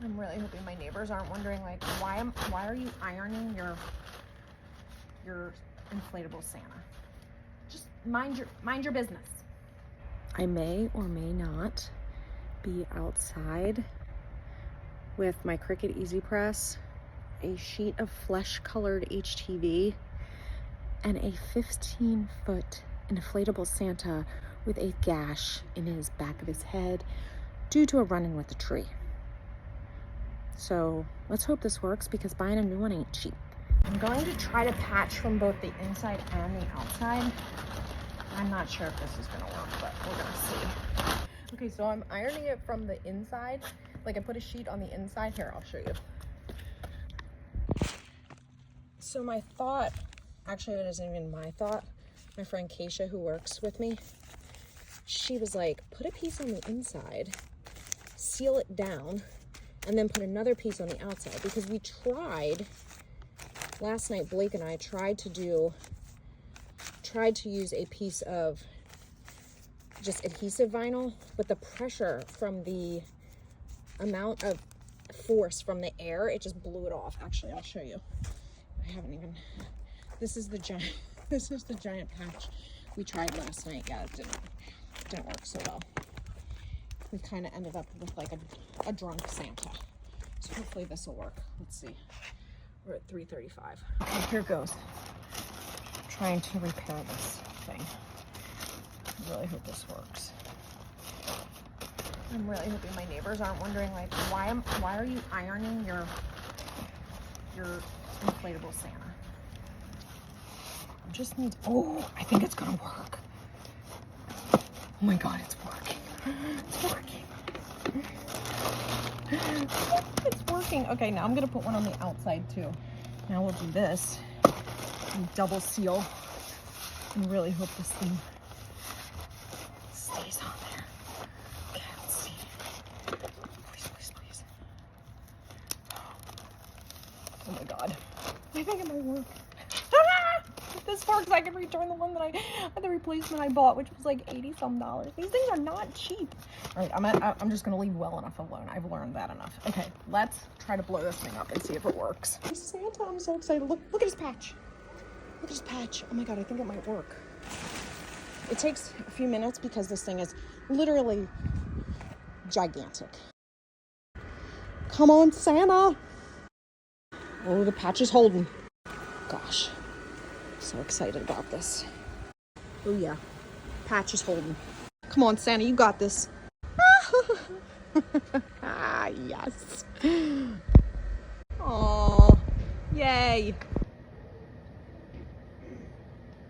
I'm really hoping my neighbors aren't wondering, like, why are you ironing your inflatable Santa? Just mind your business. I may or may not be outside with my Cricut EasyPress, a sheet of flesh-colored HTV, and a 15-foot inflatable Santa with a gash in his back of his head due to a run-in with a tree. So let's hope this works, because buying a new one ain't cheap. I'm going to try to patch from both the inside and the outside. I'm not sure if this is gonna work, but we're gonna see. Okay, so I'm ironing it from the inside. Like, I put a sheet on the inside. Here, I'll show you. So my thought, actually it isn't even my thought, my friend Keisha, who works with me, she was like, put a piece on the inside, seal it down, and then put another piece on the outside. Because we tried, last night Blake and I tried to use a piece of just adhesive vinyl, but the pressure from the amount of force from the air, it just blew it off. Actually, I'll show you. I haven't even, this is the giant patch we tried last night. Yeah, it didn't work so well. We kind of ended up with like a drunk Santa. So hopefully this will work. Let's see. We're at 3:35. Okay, here goes. Trying to repair this thing. I really hope this works. I'm really hoping my neighbors aren't wondering, like, why are you ironing your inflatable Santa? It just needs, oh, I think it's gonna work. Oh my God, it's working. It's working. It's working. Okay, now I'm gonna put one on the outside too. Now we'll do this and double seal and really hope this thing stays on there. Okay, let's see. Please, please, please. Oh my God. I think it might work. If this works, I can return the replacement I bought, which was like $80-some. These things are not cheap. All right, I'm just gonna leave well enough alone. I've learned that enough. Okay, let's try to blow this thing up and see if it works. Santa, I'm so excited. Look at his patch. Look at his patch. Oh my God, I think it might work. It takes a few minutes because this thing is literally gigantic. Come on, Santa. Oh, the patch is holding. Gosh, so excited about this. Oh yeah, patch is holding. Come on, Santa, you got this. Ah, yes. Oh, yay.